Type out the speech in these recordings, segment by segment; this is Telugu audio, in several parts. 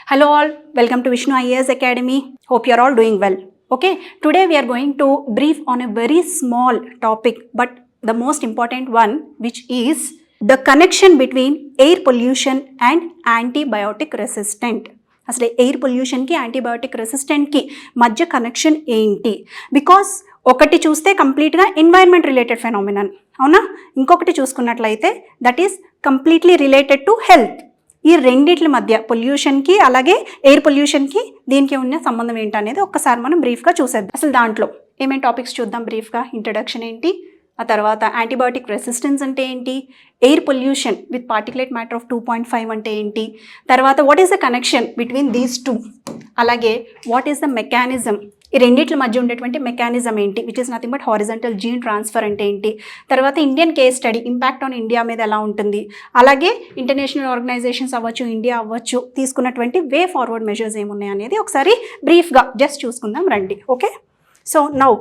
Hello all, welcome to Vishnu IAS Academy. Hope you are all doing well. Okay, today we are going to brief on a very small topic but the most important one, which is the connection between air pollution and antibiotic resistant. అసలు ఎయిర్ పొల్యూషన్కి యాంటీబయాటిక్ రెసిస్టెంట్కి మధ్య కనెక్షన్ ఏంటి? బికాస్ ఒకటి చూస్తే కంప్లీట్గా ఎన్వైర్న్మెంట్ రిలేటెడ్ ఫెనామినన్, అవునా? ఇంకొకటి చూసుకున్నట్లయితే that is completely related to health. ఈ రెండిట్ల మధ్య పొల్యూషన్కి అలాగే ఎయిర్ పొల్యూషన్కి దీనికి ఉన్న సంబంధం ఏంటనేది ఒక్కసారి మనం బ్రీఫ్గా చూసేద్దాం. అసలు దాంట్లో ఏమేమి టాపిక్స్ చూద్దాం బ్రీఫ్గా. ఇంట్రడక్షన్ ఏంటి, ఆ తర్వాత యాంటీబయాటిక్ రెసిస్టెన్స్ అంటే ఏంటి, air pollution with particulate matter of 2.5 అంటే ఏంటి, తర్వాత what is the connection between these two, అలాగే వాట్ ఈస్ ద మెకానిజం, ఈ రెండిట్ల మధ్య ఉండేటువంటి మెకానిజం ఏంటి, which is nothing but horizontal gene transfer అంటే ఏంటి, తర్వాత Indian case study impact on India మీద ఎలా ఉంటుంది, అలాగే ఇంటర్నేషనల్ ఆర్గనైజేషన్స్ అవ్వచ్చు, ఇండియా అవ్వచ్చు, తీసుకున్నటువంటి వే ఫార్వర్డ్ మెజర్స్ ఏమున్నాయి అనేది ఒకసారి బ్రీఫ్గా జస్ట్ చూసుకుందాం రండి. Okay, so now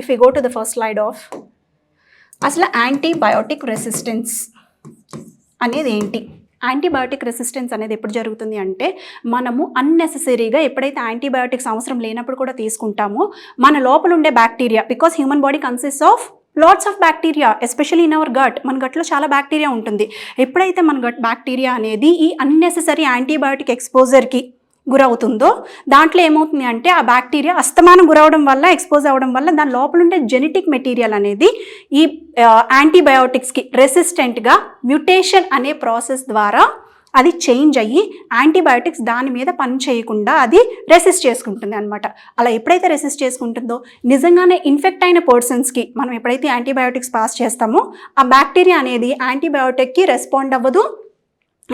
if you go to the first slide of అసలు యాంటీబయోటిక్ రెసిస్టెన్స్ అనేది ఏంటి. యాంటీబయోటిక్ రెసిస్టెన్స్ అనేది ఎప్పుడు జరుగుతుంది అంటే మనము అన్నెసెసరీగా ఎప్పుడైతే యాంటీబయోటిక్స్ అవసరం లేనప్పుడు కూడా తీసుకుంటామో మన లోపల ఉండే bacteria, because human body consist of lots of bacteria, especially in our gut, మన గట్లో చాలా బ్యాక్టీరియా ఉంటుంది. ఎప్పుడైతే మన గట్ బ్యాక్టీరియా అనేది ఈ అన్నెసెసరీ యాంటీబయోటిక్ ఎక్స్పోజర్కి గురవుతుందో దాంట్లో ఏమవుతుంది అంటే ఆ బ్యాక్టీరియా అస్తమానం గురవడం వల్ల, ఎక్స్పోజ్ అవ్వడం వల్ల దాని లోపల ఉండే జెనెటిక్ మెటీరియల్ అనేది ఈ యాంటీబయోటిక్స్కి రెసిస్టెంట్గా మ్యూటేషన్ అనే ప్రాసెస్ ద్వారా అది చేంజ్ అయ్యి యాంటీబయోటిక్స్ దాని మీద పని చేయకుండా అది రెసిస్ట్ చేసుకుంటుంది అనమాట. అలా ఎప్పుడైతే రెసిస్ట్ చేసుకుంటుందో నిజంగానే ఇన్ఫెక్ట్ అయిన పర్సన్స్కి మనం ఎప్పుడైతే యాంటీబయోటిక్స్ పాస్ చేస్తామో ఆ బ్యాక్టీరియా అనేది యాంటీబయోటిక్కి రెస్పాండ్ అవ్వదు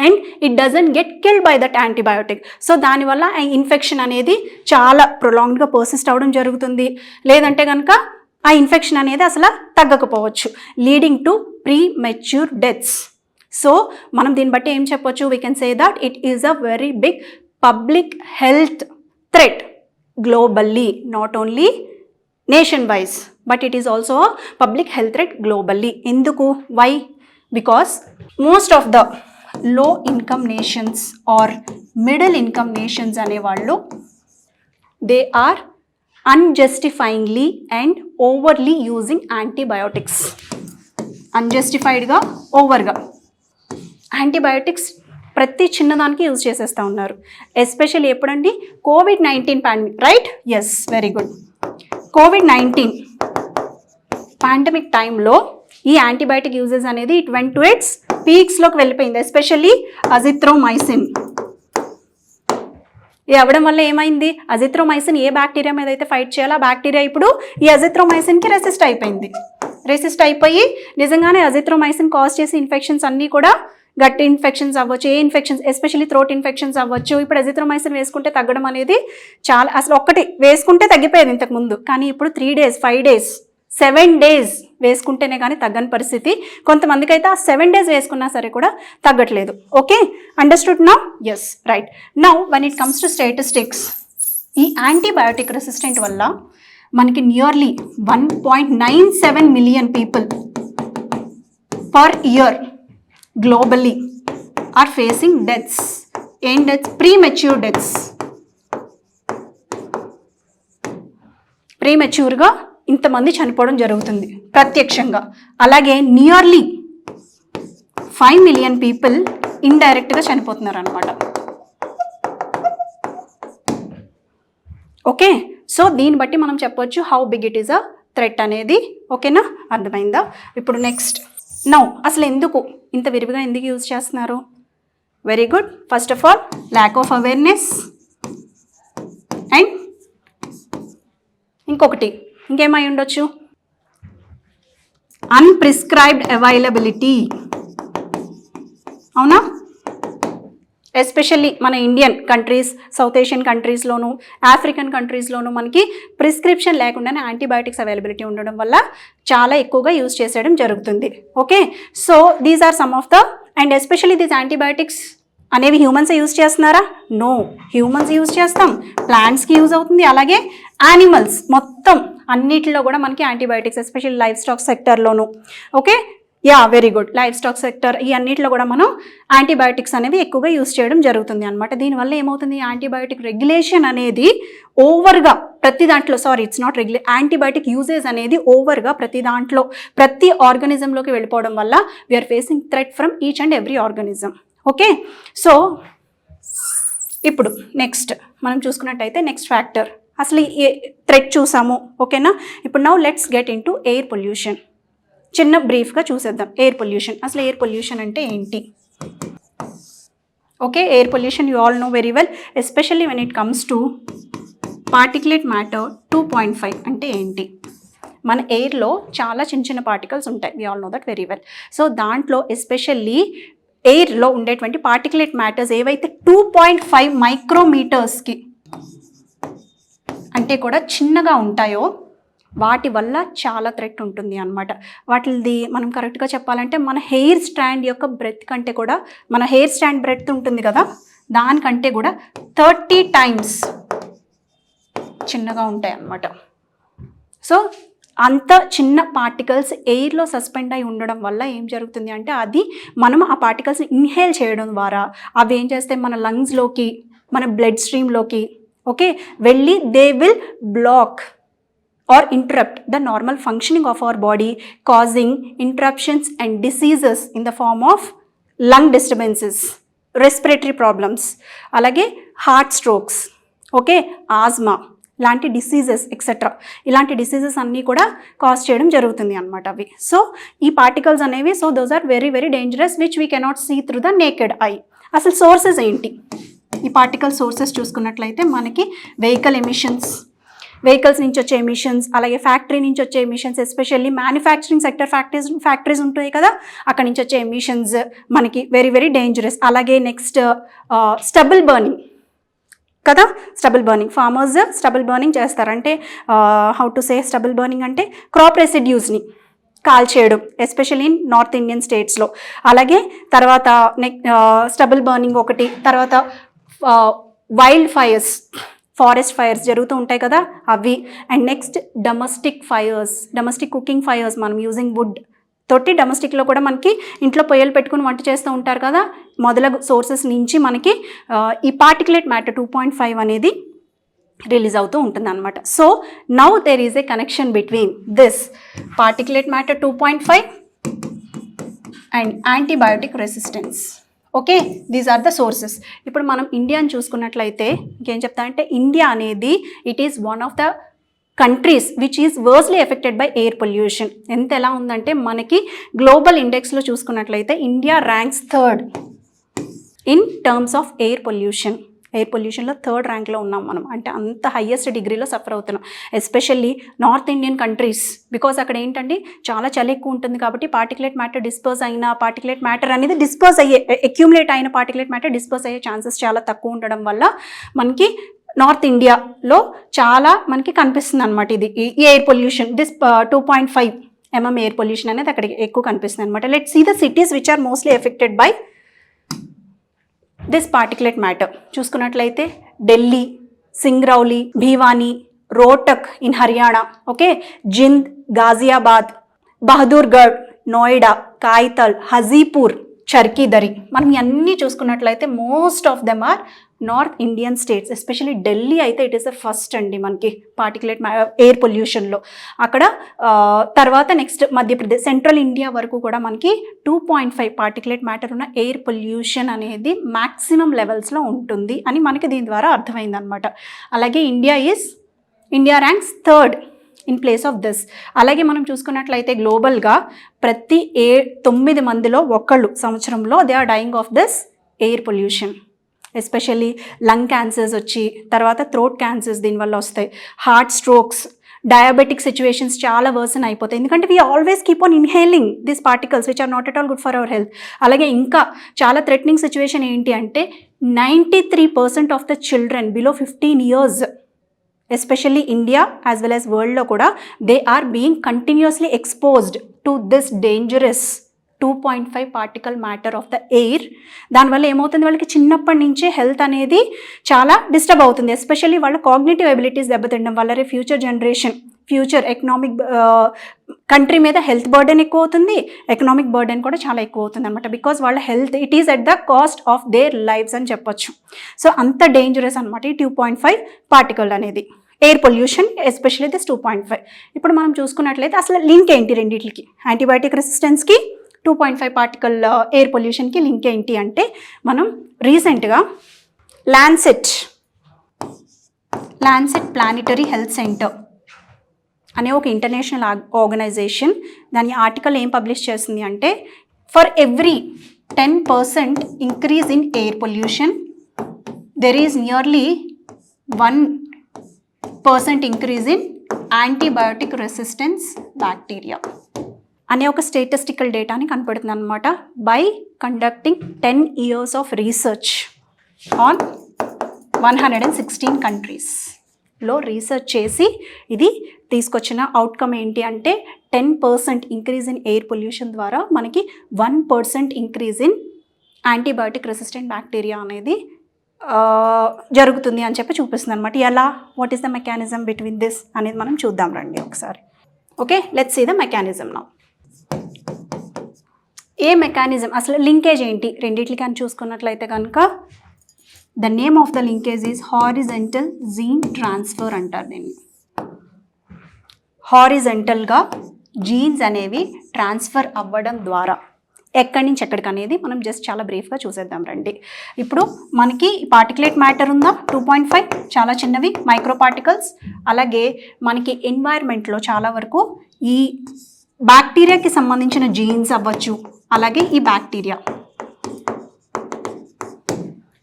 and it doesn't get killed by that antibiotic. So దానివల్ల ఆ ఇన్ఫెక్షన్ అనేది చాలా ప్రొలాంగ్డ్గా పర్సిస్ట్ అవ్వడం జరుగుతుంది, లేదంటే కనుక ఆ ఇన్ఫెక్షన్ అనేది అసలు తగ్గకపోవచ్చు, leading to premature deaths. So మనం దీన్ని బట్టి ఏం చెప్పొచ్చు, we can say that it is a very big public health threat globally, not only nation wise but it is also a public health threat globally. ఎందుకు, why? Because most of the low income nations or middle income nations అనేవాళ్ళు they are unjustifyingly and overly using antibiotics. అన్జస్టిఫైడ్గా, ఓవర్గా యాంటీబయోటిక్స్ ప్రతి చిన్నదానికి యూజ్ చేసేస్తూ ఉన్నారు. ఎస్పెషల్లీ ఎప్పుడండి, COVID-19 pandemic, right? Yes, very good. COVID-19 pandemic టైంలో ఈ యాంటీబయాటిక్ యూజెస్ అనేది ఇట్ వెంట్ టు ఇట్స్ పీక్స్లోకి వెళ్ళిపోయింది, ఎస్పెషల్లీ అజిత్రోమైసిన్. ఇది అవ్వడం వల్ల ఏమైంది, అజిత్రోమైసిన్ ఏ బ్యాక్టీరియా మీద అయితే ఫైట్ చేయాలో ఆ బ్యాక్టీరియా ఇప్పుడు ఈ అజిత్రోమైసిన్కి రెసిస్ట్ అయిపోయింది. రెసిస్ట్ అయిపోయి నిజంగానే అజిత్రోమైసిన్ కాజ్ చేసే ఇన్ఫెక్షన్స్ అన్నీ కూడా గట్ ఇన్ఫెక్షన్స్ అవ్వచ్చు, ఏ ఇన్ఫెక్షన్స్ ఎస్పెషల్లీ థ్రోట్ ఇన్ఫెక్షన్స్ అవ్వచ్చు. ఇప్పుడు అజిత్రోమైసిన్ వేసుకుంటే తగ్గడం అనేది చాలా, అసలు ఒక్కటి వేసుకుంటే తగ్గిపోయేది ఇంతకుముందు, కానీ ఇప్పుడు 3 days 5 days 7 days వేసుకుంటేనే కానీ తగ్గని పరిస్థితి. కొంతమందికి అయితే ఆ 7 days వేసుకున్నా సరే కూడా తగ్గట్లేదు. Okay, understood now? Yes, right. Now when it comes to statistics, ఈ యాంటీబయాటిక్ రెసిస్టెంట్ వల్ల మనకి nearly 1.97 million people per year globally are facing deaths. ఏం డెత్స్? Premature deaths. ప్రీమెచ్యూర్గా ఇంతమంది చనిపోవడం జరుగుతుంది ప్రత్యక్షంగా. అలాగే నియర్లీ 5 million పీపుల్ ఇండైరెక్ట్గా చనిపోతున్నారు అనమాట. ఓకే, సో దీన్ని బట్టి మనం చెప్పొచ్చు how big it is a threat అనేది. ఓకేనా, అర్థమైందా? ఇప్పుడు నెక్స్ట్, నౌ అసలు ఎందుకు ఇంత విరివిగా ఎందుకు యూజ్ చేస్తున్నారు? Very good. First of all lack of awareness and ఇంకొకటి ఇంకేమై ఉండొచ్చు, అన్ప్రిస్క్రైబ్డ్ అవైలబిలిటీ. అవునా? ఎస్పెషల్లీ మన ఇండియన్ కంట్రీస్, సౌత్ ఏషియన్ కంట్రీస్లోను, ఆఫ్రికన్ కంట్రీస్లోను మనకి ప్రిస్క్రిప్షన్ లేకుండానే యాంటీబయాటిక్స్ అవైలబిలిటీ ఉండడం వల్ల చాలా ఎక్కువగా యూజ్ చేసేయడం జరుగుతుంది. Okay, so these are some of the, and especially these antibiotics అనేవి హ్యూమన్స్ యూజ్ చేస్తున్నారా? నో, హ్యూమన్స్ యూజ్ చేస్తాం, ప్లాంట్స్కి యూజ్ అవుతుంది, అలాగే యానిమల్స్ మొత్తం అన్నిటిలో కూడా మనకి యాంటీబయాటిక్స్, ఎస్పెషల్లీ లైఫ్ స్టాక్ సెక్టర్లోను. Okay, yeah, very good. Life stock sector ఈ అన్నింటిలో కూడా మనం యాంటీబయాటిక్స్ అనేవి ఎక్కువగా యూస్ చేయడం జరుగుతుంది అనమాట. దీనివల్ల ఏమవుతుంది, యాంటీబయాటిక్ రెగ్యులేషన్ అనేది ఓవర్గా ప్రతి దాంట్లో, ఇట్స్ నాట్ యాంటీబయాటిక్ యూజేజ్ అనేది ఓవర్గా ప్రతి దాంట్లో ప్రతి ఆర్గానిజంలోకి వెళ్ళిపోవడం వల్ల we are facing threat from each and every organism. Okay, so ఇప్పుడు నెక్స్ట్ మనం చూసుకున్నట్టయితే నెక్స్ట్ ఫ్యాక్టర్, అసలు ఈ థ్రెట్ చూసాము. ఓకేనా, ఇప్పుడు now let's get into air pollution. చిన్న బ్రీఫ్గా చూసేద్దాం. ఎయిర్ పొల్యూషన్, అసలు ఎయిర్ పొల్యూషన్ అంటే ఏంటి? Okay, air pollution you all know very well, especially when it comes to particulate matter 2.5 అంటే ఏంటి? మన ఎయిర్లో చాలా చిన్న చిన్న పార్టికల్స్ ఉంటాయి, we all know that very well. So దాంట్లో ఎస్పెషల్లీ ఎయిర్లో ఉండేటువంటి పార్టిక్యులేట్ మ్యాటర్స్ ఏవైతే 2.5 మైక్రోమీటర్స్కి అంటే కూడా చిన్నగా ఉంటాయో వాటి వల్ల చాలా థ్రెట్ ఉంటుంది అనమాట. వాటిది మనం కరెక్ట్గా చెప్పాలంటే మన హెయిర్ స్ట్రాండ్ యొక్క బ్రెత్ కంటే కూడా, మన హెయిర్ స్ట్రాండ్ బ్రెత్ ఉంటుంది కదా, దానికంటే కూడా 30 టైమ్స్ చిన్నగా ఉంటాయి అన్నమాట. సో అంత చిన్న పార్టికల్స్ ఎయిర్లో సస్పెండ్ అయి ఉండడం వల్ల ఏం జరుగుతుంది అంటే, అది మనం ఆ పార్టికల్స్ని ఇన్హేల్ చేయడం ద్వారా అవి ఏం చేస్తాయి, మన లంగ్స్లోకి, మన బ్లడ్ స్ట్రీమ్లోకి ఓకే వెళ్ళి they will block or interrupt the normal functioning of our body, causing interruptions and diseases in the form of lung disturbances, respiratory problems, alage heart strokes, okay, asthma లాంటి డిసీజెస్ ఎక్సెట్రా. ఇలాంటి డిసీజెస్ అన్నీ కూడా కాజ్ చేయడం జరుగుతుంది అనమాట అవి. సో ఈ పార్టికల్స్ అనేవి, so those are very very dangerous which we cannot see through the naked eye. అసలు సోర్సెస్ ఏంటి? ఈ పార్టికల్ సోర్సెస్ చూసుకున్నట్లయితే మనకి వెహికల్ ఎమిషన్స్, వెహికల్స్ నుంచి వచ్చే ఎమిషన్స్, అలాగే ఫ్యాక్టరీ నుంచి వచ్చే emissions, especially manufacturing sector factories ఉంటాయి కదా, అక్కడ నుంచి వచ్చే ఎమిషన్స్ మనకి వెరీ వెరీ డేంజరస్. అలాగే నెక్స్ట్ స్టబుల్ బర్నింగ్ కదా, stubble burning, farmers stubble burning చేస్తారంటే how to say stubble burning అంటే క్రాప్ రెసిడ్యూస్ని కాల్చేయడం, ఎస్పెషల్లీ ఇన్ నార్త్ ఇండియన్ స్టేట్స్లో. అలాగే తర్వాత స్టబుల్ బర్నింగ్ ఒకటి, తర్వాత వైల్డ్ ఫైర్స్, ఫారెస్ట్ ఫైర్స్ జరుగుతూ ఉంటాయి కదా అవి. And next domestic fires, domestic cooking fires, మనం యూజింగ్ వుడ్ తోటి డొమెస్టిక్లో కూడా మనకి ఇంట్లో పొయ్యలు పెట్టుకుని వంట చేస్తూ ఉంటారు కదా, మొదలగు సోర్సెస్ నుంచి మనకి ఈ పార్టిక్యులేట్ మ్యాటర్ 2.5 అనేది రిలీజ్ అవుతూ ఉంటుంది అనమాట. So now there is a connection between this particulate matter 2.5 and antibiotic resistance. Okay, these are the sources. ఇప్పుడు మనం ఇండియాని చూసుకున్నట్లయితే ఇంకేం చెప్తా అంటే, ఇండియా అనేది it is one of the countries which is worstly affected by air pollution. ఎంత ఎలా ఉందంటే మనకి గ్లోబల్ ఇండెక్స్లో చూసుకున్నట్లయితే India ranks 3rd in terms of air pollution. ఎయిర్ పొల్యూషన్లో 3rd ర్యాంక్లో ఉన్నాం మనం, అంటే అంత హయ్యెస్ట్ డిగ్రీలో సఫర్ అవుతున్నాం. Especially north Indian countries, because అక్కడ ఏంటంటే చాలా చలి ఎక్కువ ఉంటుంది కాబట్టి పార్టిక్యులేట్ మ్యాటర్ డిస్పోజ్ అయిన పార్టిక్యులేట్ మ్యాటర్ అనేది డిస్పోజ్ అయ్యే, అక్యూములేట్ అయిన పార్టిక్యులేట్ మ్యాటర్ డిస్పోజ్ అయ్యే ఛాన్సెస్ చాలా తక్కువ ఉండడం వల్ల మనకి నార్త్ ఇండియాలో చాలా మనకి కనిపిస్తుంది అనమాట. ఇది ఈ air pollution, this 2.5 mm air pollution అనేది అక్కడికి ఎక్కువ కనిపిస్తుంది అనమాట. Let see the cities which are mostly affected by this particulate matter. చూసుకున్నట్లయితే ఢిల్లీ, సింగ్రౌలి, భివానీ, రోహ్టక్ ఇన్ హర్యానా, ఓకే, జింద్, గాజియాబాద్, బహదూర్గఢ్, నోయిడా, కాయితల్, హజీపూర్, చర్కీదరి. మనం ఇవన్నీ చూసుకున్నట్లయితే most of them are north Indian states. Especially Delhi అయితే ఇట్ ఈస్ ద ఫస్ట్ అండి మనకి పార్టిక్యులేట్ ఎయిర్ పొల్యూషన్లో. అక్కడ తర్వాత నెక్స్ట్ మధ్యప్రదేశ్, సెంట్రల్ ఇండియా వరకు కూడా మనకి 2.5 పార్టిక్యులేట్ మ్యాటర్ ఉన్న ఎయిర్ పొల్యూషన్ అనేది మ్యాక్సిమం లెవెల్స్లో ఉంటుంది అని మనకి దీని ద్వారా అర్థమైందనమాట. అలాగే India ranks 3rd in place of this. అలాగే మనం చూసుకున్నట్లయితే గ్లోబల్గా ప్రతి 9 మందిలో ఒకళ్ళు సంవత్సరంలో they are dying of this air pollution. Especially lung cancers వచ్చి, తర్వాత థ్రోట్ క్యాన్సర్స్ దీనివల్ల వస్తాయి, హార్ట్ స్ట్రోక్స్, డయాబెటిక్ సిచ్యువేషన్స్ చాలా వర్సన్ అయిపోతాయి. ఎందుకంటే we always keep on inhaling this particles which are not at all good for our health. అలాగే ఇంకా చాలా థ్రెటనింగ్ సిచ్యువేషన్ ఏంటి అంటే 93% of the children below 15 years, especially India as well as వరల్డ్లో కూడా, they are being continuously exposed to this dangerous 2.5 particle matter of the air. దానివల్ల ఏమవుతుంది, వాళ్ళకి చిన్నప్పటి నుంచే హెల్త్ అనేది చాలా డిస్టర్బ్ అవుతుంది. ఎస్పెషల్లీ వాళ్ళ కాగ్నిటివ్ ఎబిలిటీస్ దెబ్బతినడం వల్ల future generation future economic country మీద హెల్త్ బర్డెన్ ఎక్కువ అవుతుంది, ఎకనామిక్ బర్డెన్ కూడా చాలా ఎక్కువ అవుతుంది అనమాట. బికాజ్ వాళ్ళ health it is at the cost of their lifes అని చెప్పొచ్చు. సో అంత డేంజరస్ అనమాట ఈ 2.5 పార్టికల్ అనేది. Air pollution especially this 2.5. ఇప్పుడు మనం చూసుకున్నట్లయితే అసలు లింక్ ఏంటి రెండింటికి, యాంటీబయాటిక్ రెసిస్టెన్స్కి 2.5 పార్టికల్ ఎయిర్ పొల్యూషన్కి లింక్ ఏంటి అంటే, మనం రీసెంట్గా ల్యాన్సెట్ ప్లానిటరీ హెల్త్ సెంటర్ అనే ఒక ఇంటర్నేషనల్ ఆర్గనైజేషన్ దాని ఆర్టికల్ ఏం పబ్లిష్ చేస్తుంది అంటే, for every 10% increase in air pollution there is nearly 1% increase in antibiotic resistance bacteria అనే ఒక స్టేటిస్టికల్ డేటాని కనపడుతుంది అనమాట. By conducting 10 years of research on 116 కంట్రీస్లో రీసెర్చ్ చేసి ఇది తీసుకొచ్చిన అవుట్కమ్ ఏంటి అంటే, 10% ఇంక్రీజ్ ఇన్ ఎయిర్ పొల్యూషన్ ద్వారా మనకి 1% increase in antibiotic resistant bacteria అనేది జరుగుతుంది అని చెప్పి చూపిస్తుంది అనమాట. ఎలా, what is the mechanism between this అనేది మనం చూద్దాం రండి ఒకసారి. Okay, let's see the mechanism now. ఏ మెకానిజం, అసలు లింకేజ్ ఏంటి రెండిట్లకి అని చూసుకున్నట్లయితే కనుక, the name of the linkage is horizontal gene transfer అంటారు దీన్ని. హారిజెంటల్గా జీన్స్ అనేవి ట్రాన్స్ఫర్ అవ్వడం ద్వారా ఎక్కడి నుంచి ఎక్కడికి అనేది మనం జస్ట్ చాలా బ్రీఫ్గా చూసేద్దాం రండి. ఇప్పుడు మనకి పార్టికులేట్ మ్యాటర్ ఉందా 2.5, చాలా చిన్నవి మైక్రో పార్టికల్స్. అలాగే మనకి ఎన్వైర్న్మెంట్లో చాలా వరకు ఈ బ్యాక్టీరియాకి సంబంధించిన జీన్స్ అవ్వచ్చు. అలాగే ఈ బ్యాక్టీరియా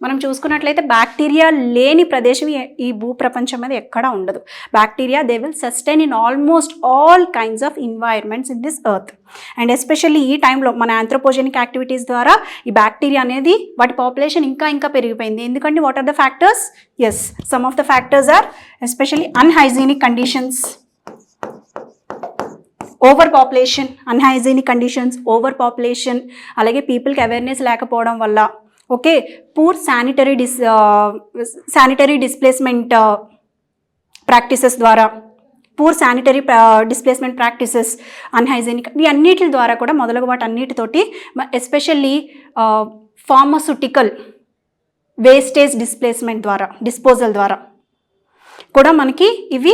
మనం చూసుకున్నట్లయితే బ్యాక్టీరియా లేని ప్రదేశం ఈ భూప్రపంచం మీద ఎక్కడా ఉండదు. Bacteria they will sustain in almost all kinds of environments in this earth. And especially ఈ టైంలో మన ఆంథ్రోపోజెనిక్ యాక్టివిటీస్ ద్వారా ఈ బ్యాక్టీరియా అనేది వాటి పాపులేషన్ ఇంకా పెరిగిపోయింది. ఎందుకంటే what are the factors? Yes, some of the factors are especially unhygienic conditions, over population, unhygienic conditions, over population, అలాగే పీపుల్కి అవేర్నెస్ లేకపోవడం వల్ల, okay, poor sanitary displacement practices ద్వారా, poor sanitary displacement practices, unhygienic, ఈ అన్నిటి ద్వారా కూడా మొదలగు వాటి అన్నిటితోటి ఎస్పెషల్లీ ఫార్మస్యూటికల్ వేస్టేజ్ డిస్పోజల్ ద్వారా కూడా మనకి ఇవి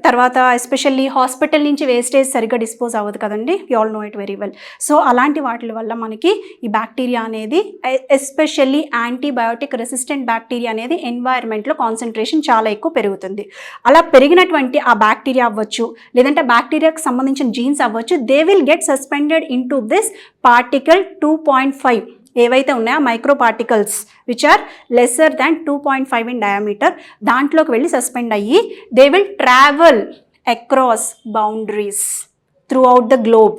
తర్వాత ఎస్పెషల్లీ హాస్పిటల్ నుంచి వేస్టేజ్ సరిగ్గా డిస్పోజ్ అవ్వదు కదండి, you all know it very well. So అలాంటి వాటి వల్ల మనకి ఈ బ్యాక్టీరియా అనేది ఎస్పెషల్లీ యాంటీబయోటిక్ రెసిస్టెంట్ బ్యాక్టీరియా అనేది ఎన్వైర్న్మెంట్లో కాన్సన్ట్రేషన్ చాలా ఎక్కువ పెరుగుతుంది. అలా పెరిగినటువంటి ఆ బ్యాక్టీరియా అవ్వచ్చు, లేదంటే బ్యాక్టీరియాకి సంబంధించిన జీన్స్ అవ్వచ్చు, they will get suspended into this particle 2.5 ఏవైతే ఉన్నాయో micro particles which are lesser than 2.5 in diameter, దాంట్లోకి వెళ్ళి సస్పెండ్ అయ్యి they will travel across boundaries throughout the globe,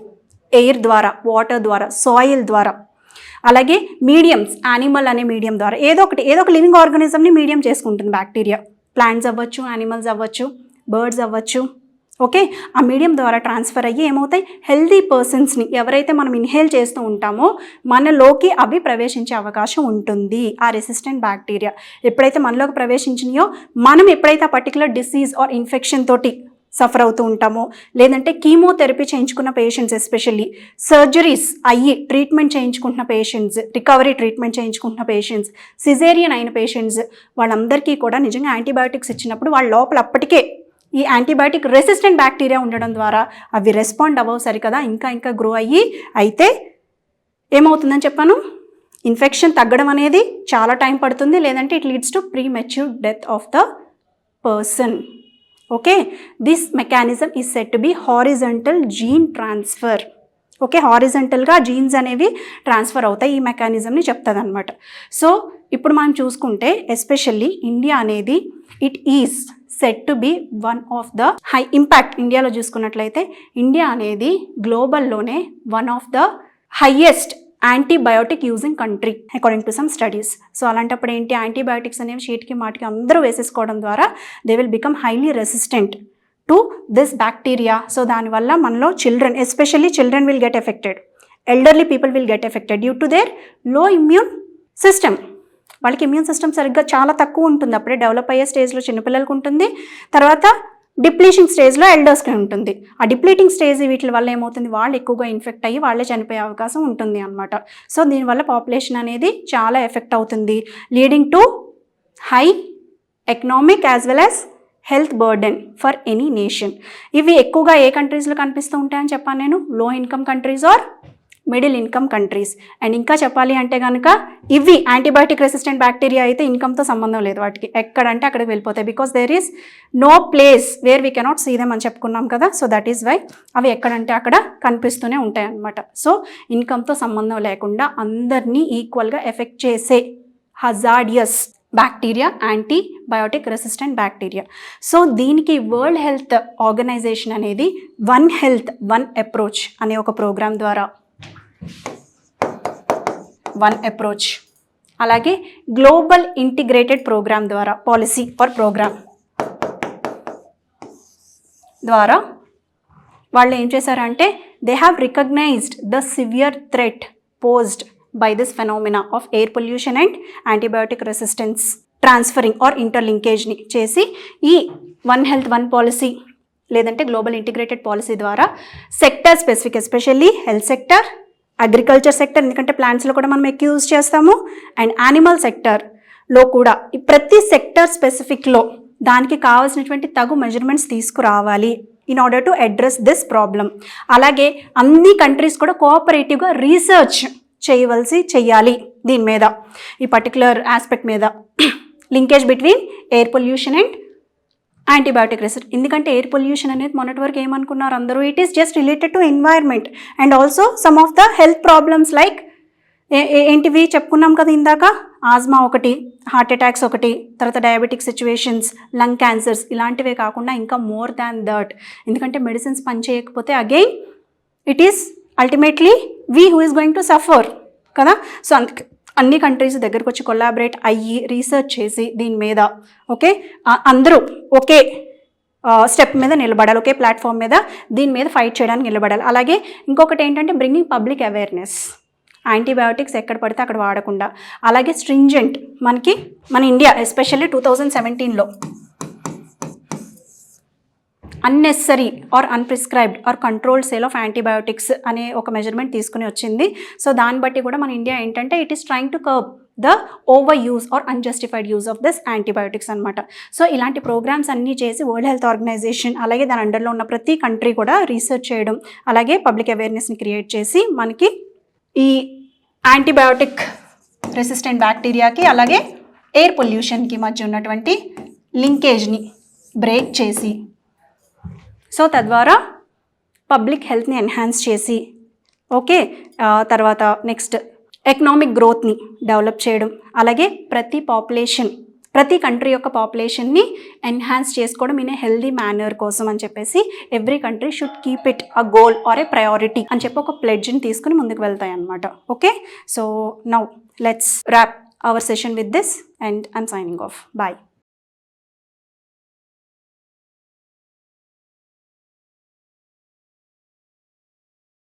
air ద్వారా, వాటర్ ద్వారా, సాయిల్ ద్వారా, అలాగే మీడియంస్, యానిమల్ అనే మీడియం ద్వారా, ఏదో ఒక లివింగ్ ఆర్గానిజంని మీడియం చేసుకుంటుంది బ్యాక్టీరియా. ప్లాంట్స్ అవ్వచ్చు, యానిమల్స్ అవ్వచ్చు, బర్డ్స్ అవ్వచ్చు. ఓకే, ఆ మీడియం ద్వారా ట్రాన్స్ఫర్ అయ్యి ఏమవుతాయి, హెల్దీ పర్సన్స్ని ఎవరైతే మనం ఇన్హేల్ చేస్తూ ఉంటామో మనలోకి అవి ప్రవేశించే అవకాశం ఉంటుంది. ఆ రెసిస్టెంట్ బ్యాక్టీరియా ఎప్పుడైతే మనలోకి ప్రవేశించినాయో, మనం ఎప్పుడైతే ఆ పర్టికులర్ డిసీజ్ ఆర్ ఇన్ఫెక్షన్ తోటి సఫర్ అవుతూ ఉంటామో, లేదంటే కీమోథెరపీ చేయించుకున్న పేషెంట్స్, ఎస్పెషల్లీ సర్జరీస్ అయ్యి ట్రీట్మెంట్ చేయించుకుంటున్న పేషెంట్స్, రికవరీ ట్రీట్మెంట్ చేయించుకుంటున్న పేషెంట్స్, సిజేరియన్ అయిన పేషెంట్స్, వాళ్ళందరికీ కూడా నిజంగా యాంటీబయాటిక్స్ ఇచ్చినప్పుడు వాళ్ళ లోపల అప్పటికే ఈ యాంటీబయాటిక్ రెసిస్టెంట్ బ్యాక్టీరియా ఉండడం ద్వారా అవి రెస్పాండ్ అవ్వవు సరికదా, ఇంకా గ్రో అయ్యి అయితే ఏమవుతుందని చెప్పాను, ఇన్ఫెక్షన్ తగ్గడం అనేది చాలా టైం పడుతుంది, లేదంటే it leads to premature death of the person. Okay, this mechanism is set to be horizontal gene transfer. Okay, హారిజంటల్గా జీన్స్ అనేవి ట్రాన్స్ఫర్ అవుతాయి, ఈ మెకానిజంని చెప్తుంది అనమాట. సో ఇప్పుడు మనం చూసుకుంటే ఎస్పెషల్లీ ఇండియా అనేది it is set to be one of the high impact. ఇండియాలో చూసుకున్నట్లయితే ఇండియా అనేది గ్లోబల్లోనే one of the highest antibiotic using country according to some studies. So అలాంటప్పుడు ఏంటి, యాంటీబయోటిక్స్ అనేవి చీటికి మాటికి అందరూ వేసేసుకోవడం ద్వారా they will become highly resistant to this bacteria. So దానివల్ల మనలో children, especially children will get affected, elderly people will get affected due to their లో ఇమ్యూన్ సిస్టమ్. వాళ్ళకి ఇమ్యూన్ సిస్టమ్ సరిగ్గా చాలా తక్కువ ఉంటుంది, అప్పుడే డెవలప్ అయ్యే స్టేజ్లో చిన్నపిల్లలకు ఉంటుంది. తర్వాత డిప్లీషన్ స్టేజ్లో ఎల్డర్స్కి ఉంటుంది. ఆ డిప్లీటింగ్ స్టేజ్ వీటి వల్ల ఏమవుతుంది, వాళ్ళు ఎక్కువగా ఇన్ఫెక్ట్ అయ్యి వాళ్ళే చనిపోయే అవకాశం ఉంటుంది అనమాట. సో దీనివల్ల పాపులేషన్ అనేది చాలా ఎఫెక్ట్ అవుతుంది, leading to high economic as well as health burden for any nation. ఇవి ఎక్కువగా ఏ కంట్రీస్లో కనిపిస్తూ ఉంటాయని చెప్పాను నేను, low income countries or middle income countries. And ఇంకా చెప్పాలి అంటే కనుక ఇవి యాంటీబయాటిక్ రెసిస్టెంట్ బ్యాక్టీరియా అయితే ఇన్కమ్తో సంబంధం లేదు, వాటికి ఎక్కడంటే అక్కడికి వెళ్ళిపోతాయి. Because there is no place where we cannot see them అని చెప్పుకున్నాం కదా. సో దట్ ఈస్ వై అవి ఎక్కడంటే అక్కడ కనిపిస్తూనే ఉంటాయి అన్నమాట. సో ఇన్కమ్తో సంబంధం లేకుండా అందరినీ ఈక్వల్గా ఎఫెక్ట్ చేసే hazardous bacteria antibiotic resistant bacteria. So దీనికి వరల్డ్ హెల్త్ ఆర్గనైజేషన్ అనేది వన్ హెల్త్ వన్ అప్రోచ్ అనే ఒక ప్రోగ్రామ్ ద్వారా, వన్ అప్రోచ్, అలాగే గ్లోబల్ ఇంటిగ్రేటెడ్ ప్రోగ్రామ్ ద్వారా, పాలసీ ఆర్ ప్రోగ్రామ్ ద్వారా వాళ్ళు ఏం చేశారంటే they have recognised the severe threat posed by this phenomena of air pollution and antibiotic resistance transferring or interlinkage ని చేసి ఈ వన్ హెల్త్ వన్ పాలసీ లేదంటే గ్లోబల్ ఇంటిగ్రేటెడ్ పాలసీ ద్వారా sector specific, especially health sector, agriculture sector, ఎందుకంటే ప్లాంట్స్లో కూడా మనం ఎక్కువ యూజ్ చేస్తాము, అండ్ యానిమల్ సెక్టర్లో కూడా ప్రతి సెక్టర్ స్పెసిఫిక్లో దానికి కావాల్సినటువంటి తగు మెజర్మెంట్స్ తీసుకురావాలి in order to address this problem. అలాగే అన్ని కంట్రీస్ కూడా కోఆపరేటివ్గా రీసెర్చ్ చెయ్యాలి దీని మీద, ఈ పర్టికులర్ ఆస్పెక్ట్ మీద, linkage between air pollution and antibiotic resistant. ఎందుకంటే ఎయిర్ పొల్యూషన్ అనేది మొన్నటి వరకు ఏమనుకున్నారు అందరూ, it is just related to environment and also some of the health problems like ఏంటివి చెప్పుకున్నాం కదా ఇందాక, ఆజ్మా ఒకటి, హార్ట్ అటాక్స్ ఒకటి, తర్వాత డయాబెటిక్ సిచ్యువేషన్స్, లంగ్ క్యాన్సర్స్, ఇలాంటివే కాకుండా ఇంకా మోర్ దాన్ దట్. ఎందుకంటే మెడిసిన్స్ పనిచేయకపోతే again it is ultimately we who is going to suffer కదా. సో అందుకే అన్ని కంట్రీస్ దగ్గరకు వచ్చి కొలాబరేట్ అయ్యి రీసెర్చ్ చేసి దీని మీద ఓకే అందరూ ఒకే స్టెప్ మీద నిలబడాలి, ఒకే ప్లాట్ఫామ్ మీద దీని మీద ఫైట్ చేయడానికి నిలబడాలి. అలాగే ఇంకొకటి ఏంటంటే బ్రింగింగ్ పబ్లిక్ అవేర్నెస్, యాంటీబయాటిక్స్ ఎక్కడ పడితే అక్కడ వాడకుండా. అలాగే స్ట్రింజెంట్, మన ఇండియా ఎస్పెషల్లీ 2017లో unnecessary or unprescribed or controlled sale of antibiotics అనే ఒక మెజర్మెంట్ తీసుకుని వచ్చింది. సో దాన్ని బట్టి కూడా మన ఇండియా ఏంటంటే it is trying to curb the over use or unjustified use of this antibiotics అనమాట. సో ఇలాంటి ప్రోగ్రామ్స్ అన్నీ చేసి వరల్డ్ హెల్త్ ఆర్గనైజేషన్ అలాగే దాని అండర్లో ఉన్న ప్రతి కంట్రీ కూడా రీసెర్చ్ చేయడం, అలాగే పబ్లిక్ అవేర్నెస్ని క్రియేట్ చేసి మనకి ఈ యాంటీబయాటిక్ రెసిస్టెంట్ బ్యాక్టీరియాకి అలాగే ఎయిర్ పొల్యూషన్కి మధ్య ఉన్నటువంటి లింకేజ్ని బ్రేక్ చేసి సో తద్వారా పబ్లిక్ హెల్త్ని ఎన్హాన్స్ చేసి ఓకే తర్వాత నెక్స్ట్ ఎకనామిక్ గ్రోత్ని డెవలప్ చేయడం, అలాగే ప్రతి కంట్రీ యొక్క పాపులేషన్ని ఎన్హాన్స్ చేసుకోవడం ఇన్ ఏ హెల్దీ మేనర్ కోసం అని చెప్పేసి every country should keep it a goal or a priority అని చెప్పి ఒక ప్లెడ్జ్ని తీసుకుని ముందుకు వెళ్తాయి అన్నమాట. Okay, so now let's wrap our session with this and I'm signing off. Bye.